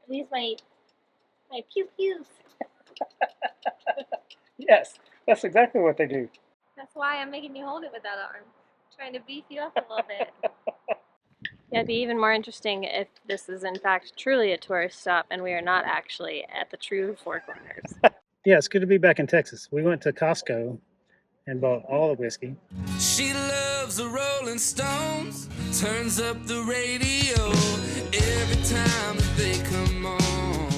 These my pew pews. Yes, that's exactly what they do. That's why I'm making you hold it with that arm. Trying to beef you up a little bit. Yeah, it'd be even more interesting if this is in fact truly a tourist stop and we are not actually at the true Four Corners. Yeah, it's good to be back in Texas. We went to Costco and bought all the whiskey. She loves the Rolling Stones, turns up the radio every time that they come on.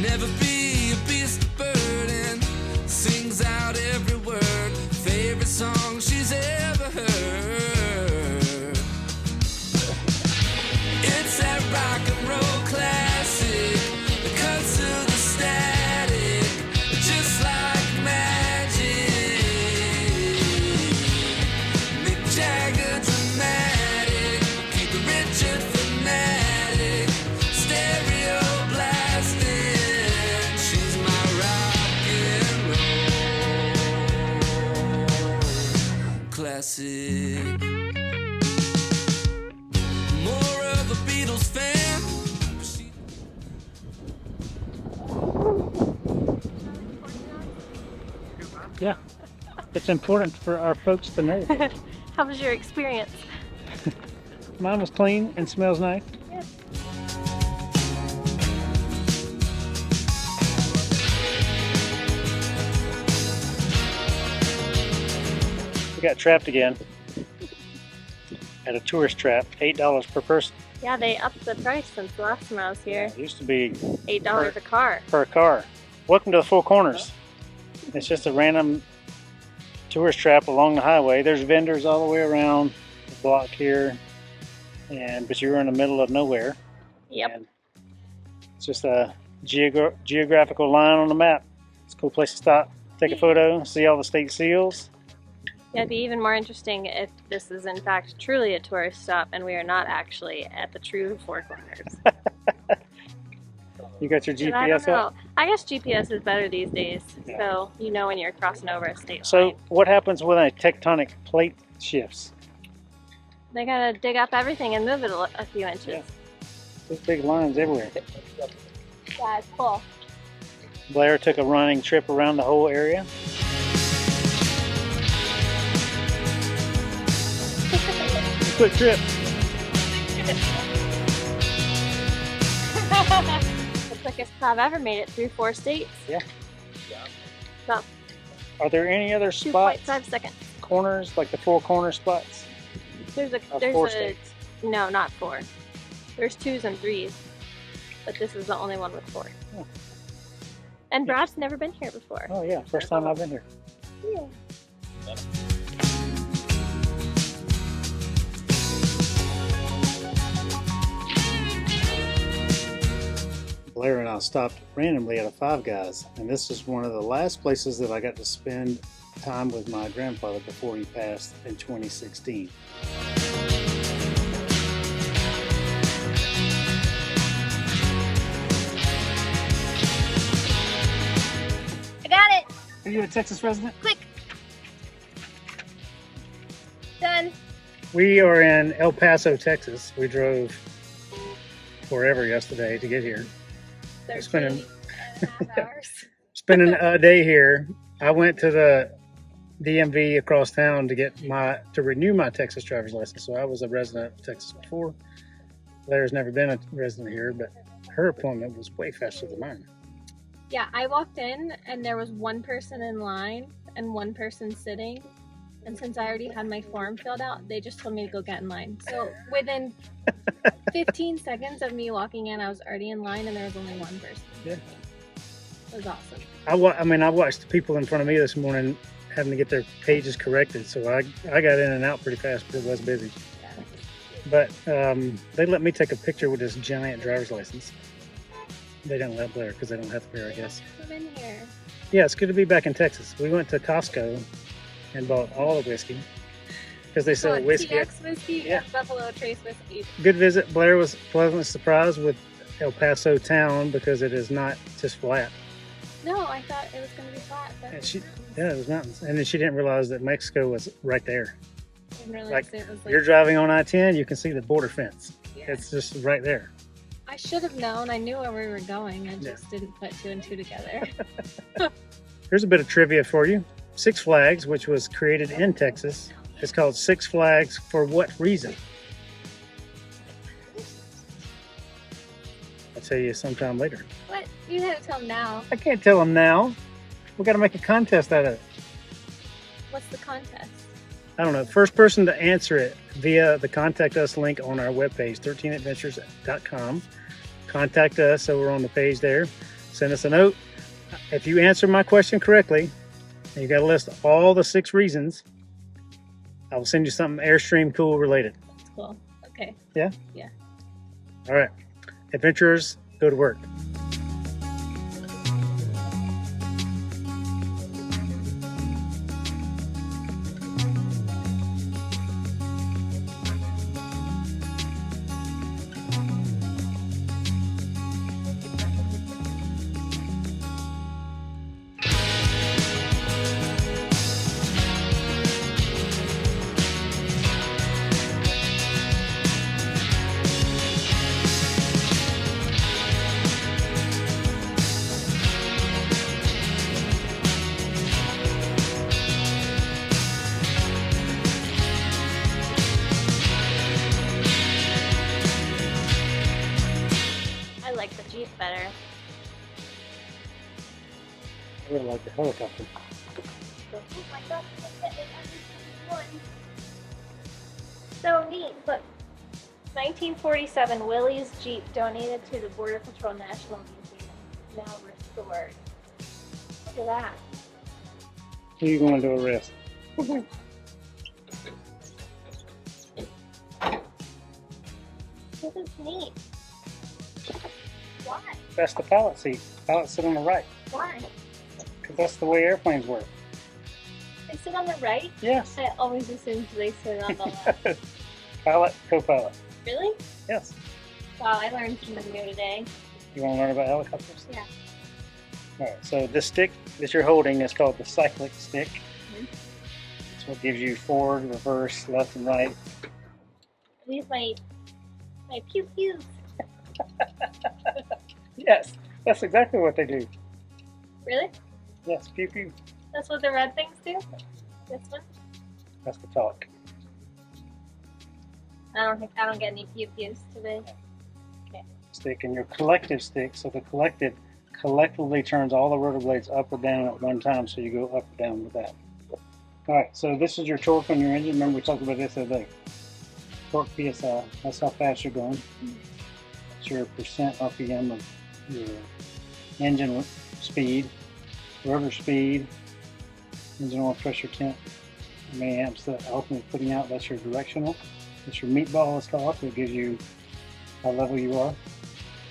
Never be a beast of burden, sings out every word, favorite song she's ever heard. It's that rock and roll classic that cuts through the static just like magic. Mick Jagger dramatic, Keith Richard fanatic, stereo blasting. She's my rock and roll classic. More of a Beatles fan. Yeah, it's important for our folks to know. How was your experience? Mine was clean and smells nice. Yes. We got trapped again at a tourist trap, $8 per person. Yeah, they upped the price since the last time I was here. It used to be $8 a car. per car. Welcome to the Four Corners. It's just a random tourist trap along the highway. There's vendors all the way around the block here, but you're in the middle of nowhere. Yep. And it's just a geographical line on the map. It's a cool place to stop, take a photo, see all the state seals. Yeah, it'd be even more interesting if this is in fact truly a tourist stop and we are not actually at the true Four Corners. You got your But I don't GPS know. up? I guess GPS is better these days, Yeah. so you know when you're crossing over a state So line. what happens when a tectonic plate shifts? They gotta dig up everything and move it a few inches. Yeah. There's big lines everywhere. Yeah, it's cool. Blair took a running trip around the whole area. Quick trip. The quickest I've ever made it through 4 states. Yeah. About Are there any other spots, 2.5 seconds. corners, like the Four Corner spots? There's Of a 4 states. no, not 4. There's 2s and 3s, but this is the only one with 4. Oh. And Brad's never been here before. Oh yeah, first time I've been here. Yeah. Blair and I stopped randomly at a Five Guys, and this is one of the last places that I got to spend time with my grandfather before he passed in 2016. I got it! Are you a Texas resident? Quick! Done. We are in El Paso, Texas. We drove forever yesterday to get here. 13.5 hours. Spending a day here. I went to the DMV across town to renew my Texas driver's license. So I was a resident of Texas before. Blair's never been a resident here, but her appointment was way faster than mine. Yeah, I walked in and there was one person in line and one person sitting. And since I already had my form filled out, they just told me to go get in line. So within 15 seconds of me walking in, I was already in line and there was only one person. Yeah. It was awesome. I watched the people in front of me this morning having to get their pages corrected. So I got in and out pretty fast, but it was busy. But they let me take a picture with this giant driver's license. They didn't let Blair because they don't have to wear, I guess. I've been here. Yeah, it's good to be back in Texas. We went to Costco and bought all the whiskey because they sell whiskey. TX whiskey Yeah. and Buffalo Trace whiskey. Good visit. Blair was pleasantly surprised with El Paso town because it is not just flat. No, I thought it was going to be flat. But And it was mountains. And then she didn't realize that Mexico was right there. didn't realize Like, it was you're driving on I-10, you can see the border fence. yeah. It's just right there. I should have known. I knew where we were going. I just didn't put two and two together. Here's a bit of trivia for you. Six Flags, which was created in Texas, is called Six Flags for what reason? I'll tell you sometime later. What? You had to tell them now. I can't tell them now. We got to make a contest out of it. What's the contest? I don't know. First person to answer it via the contact us link on our webpage, 13adventures.com. Contact us over on the page there. Send us a note. If you answer my question correctly, and you got to list all the 6 reasons, I will send you something Airstream cool related. That's cool. Okay. Yeah? Yeah. All right. Adventurers, go to work. I like the Jeep better. I really like the helicopter. Oh my gosh, so neat. Look, 1947 Willie's Jeep donated to the Border Patrol National Museum. Now restored. Look at that. Who are you going to arrest? This is neat. Why? That's the pilot seat. Pilot sit on the right. Why? Because that's the way airplanes work. They sit on the right? Yes. I always assumed they sit on the left. Pilot, co-pilot. Really? Yes. Wow, I learned something new today. You want to learn about helicopters? Yeah. All right. So this stick that you're holding is called the cyclic stick. Mhm. It's what gives you forward, reverse, left, and right. These my pew pews. Yes, that's exactly what they do. Really? Yes, pew pew. That's what the red things do? This one? That's the talk. I don't get any pew pews today. Stick and your collective stick. So the collective collectively turns all the rotor blades up or down at one time, so you go up or down with that. All right, so this is your torque on your engine. Remember we talked about this the other day. Torque PSI, that's how fast you're going. That's your percent RPM of your engine speed, rotor speed, engine oil pressure temp, how many amps that ultimately putting out. That's your directional. That's your meatball is called, so it gives you how level you are.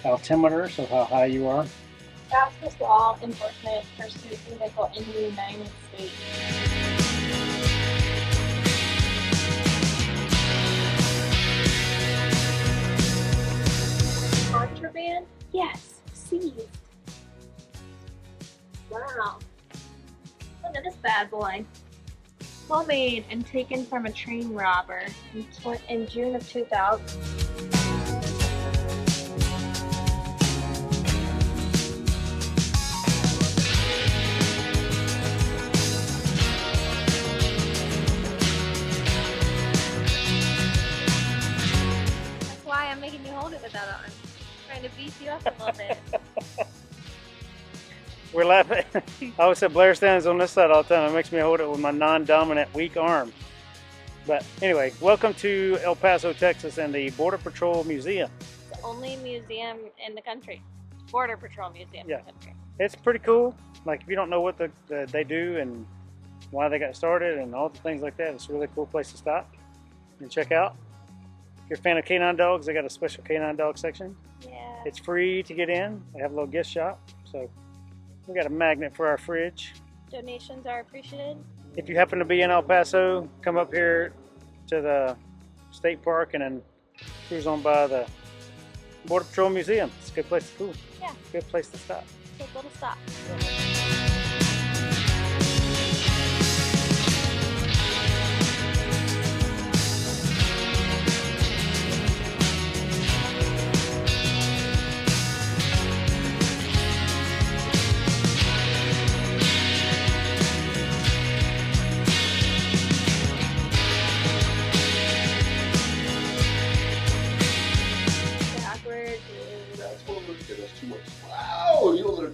Altimeter, so how high you are. Fastest law enforcement pursuit vehicle in the United States. Contraband? Yes, seized. Wow. Look at this bad boy. Homemade and taken from a train robber in June of 2000. That's why I'm making you hold it with that on. Trying to beat you up a little bit. We're laughing. I always said Blair stands on this side all the time. It makes me hold it with my non-dominant weak arm. But anyway, welcome to El Paso, Texas and the Border Patrol Museum. It's the only museum in the country. Border Patrol Museum Yeah. in the country. It's pretty cool. Like if you don't know what they do and why they got started and all the things like that, it's a really cool place to stop and check out. If you're a fan of canine dogs, they got a special canine dog section. Yeah. It's free to get in. They have a little gift shop. So we got a magnet for our fridge. Donations are appreciated. If you happen to be in El Paso, come up here to the state park and then cruise on by the Border Patrol Museum. It's a good place to cool. Yeah. Good place to stop. Good little stop.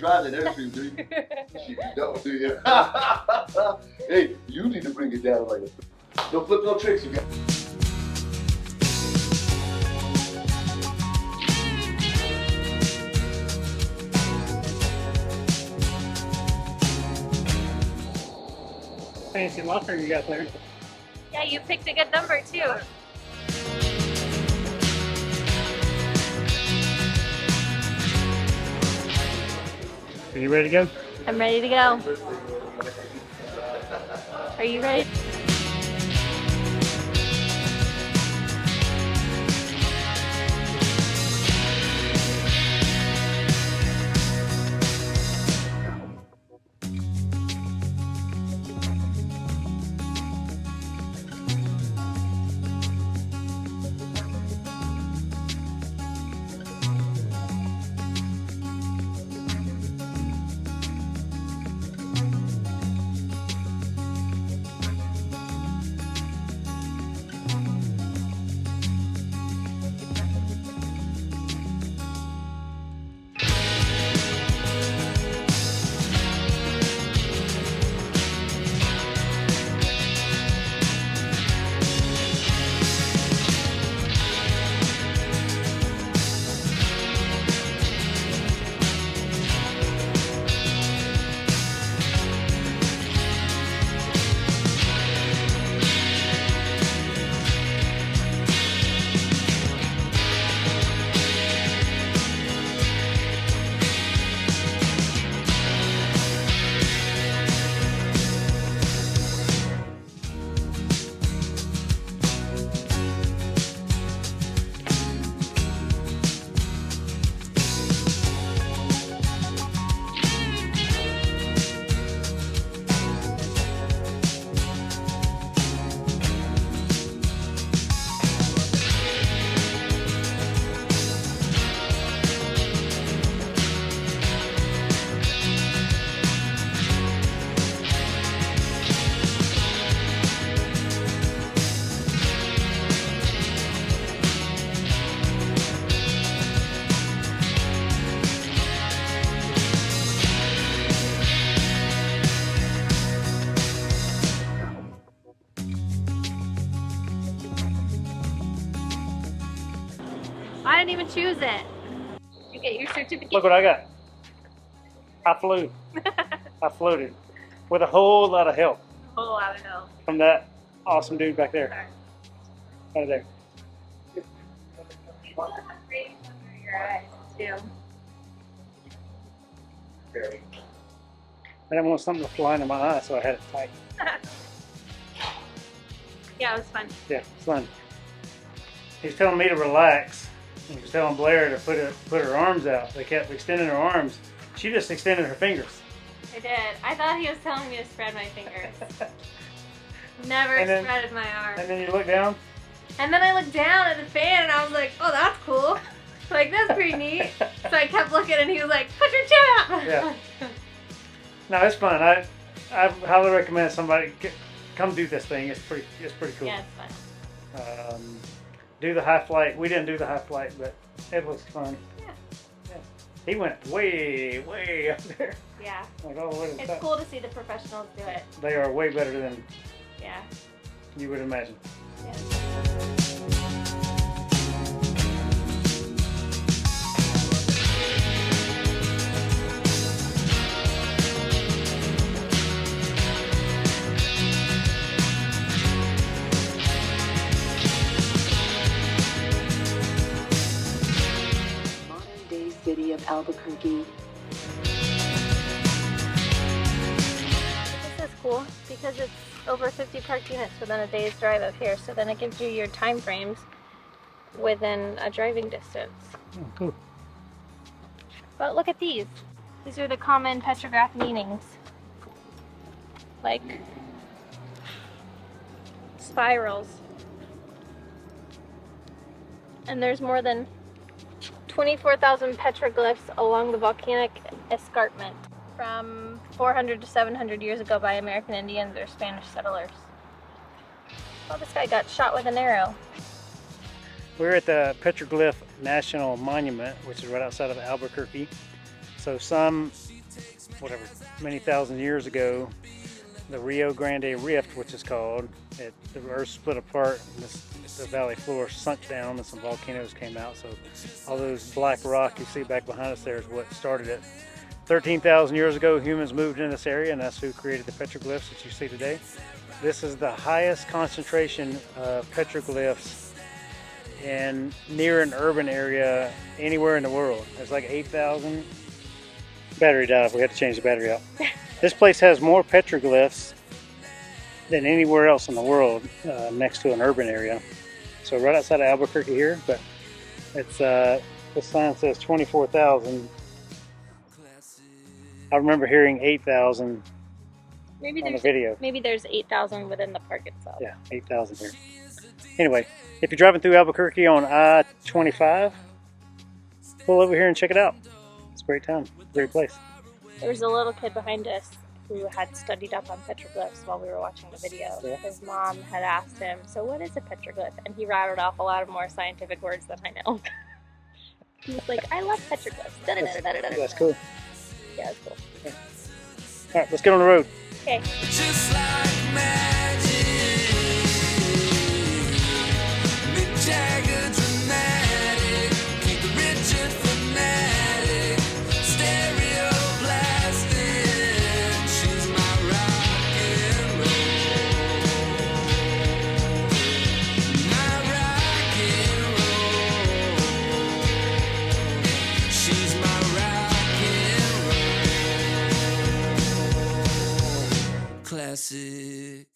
drive that Airstream, do you? You don't, do you? Hey, you need to bring it down like a... No flip, no tricks, you got. Fancy locker you got there. Yeah, you picked a good number too. Are you ready to go? I'm ready to go. Are you ready? I didn't even choose it. Did you get your certificate? Look what I got. I flew. I floated with a whole lot of help Oh, I don't know. from that awesome dude back there. Right there. Your eyes too. I didn't want something to fly into my eye, so I had it tight. Yeah, it was fun. Yeah, it's fun. He was telling me to relax. He was telling Blair to put her arms out. They kept extending her arms. She just extended her fingers. I did. I thought he was telling me to spread my fingers. Never And then- spreaded my arm. And then you look down. And then I looked down at the fan and I was like, oh, that's cool. Like, that's pretty neat. So I kept looking and he was like, put your chin up. Yeah. No, it's fun. I highly recommend somebody come do this thing. It's pretty cool. Yeah, it's fun. Do the high flight. We didn't do the high flight, but it looks fun. Yeah. He went way up there. Yeah. Like all the way to the It's top. cool to see the professionals do it. They are way better than Yeah. you would imagine. Modern-day city of Albuquerque. This is cool because it's over 50 parked units within a day's drive up here. So then it gives you your time frames within a driving distance. Oh, cool. But look at these. These are the common petroglyph meanings. Like spirals. And there's more than 24,000 petroglyphs along the volcanic escarpment from 400 to 700 years ago by American Indians or Spanish settlers. Oh, this guy got shot with an arrow. We're at the Petroglyph National Monument, which is right outside of Albuquerque. So some whatever, many thousand years ago, the Rio Grande Rift, which is called, the earth split apart, and the valley floor sunk down and some volcanoes came out. So all those black rock you see back behind us there is what started it. 13,000 years ago, humans moved in this area, and that's who created the petroglyphs that you see today. This is the highest concentration of petroglyphs near an urban area anywhere in the world. There's like 8,000. Battery died. We had to change the battery out. This place has more petroglyphs than anywhere else in the world next to an urban area. So right outside of Albuquerque here, but it's the sign says 24,000. I remember hearing 8,000 on the video. Maybe there's 8,000 within the park itself. Yeah, 8,000 here. Anyway, if you're driving through Albuquerque on I-25, pull over here and check it out. It's a great time, great place. There was a little kid behind us who had studied up on petroglyphs while we were watching the video. Yeah. His mom had asked him, so what is a petroglyph? And he rattled off a lot of more scientific words than I know. He was like, I love petroglyphs. That's cool. Yeah, it's cool. Okay. All right, let's get on the road. Okay. Just like magic, Mick Jagger dramatic, keep the Richard fanatic, stereo blasting. She's my rock and roll, my rock and roll. She's my rock and roll. Classic.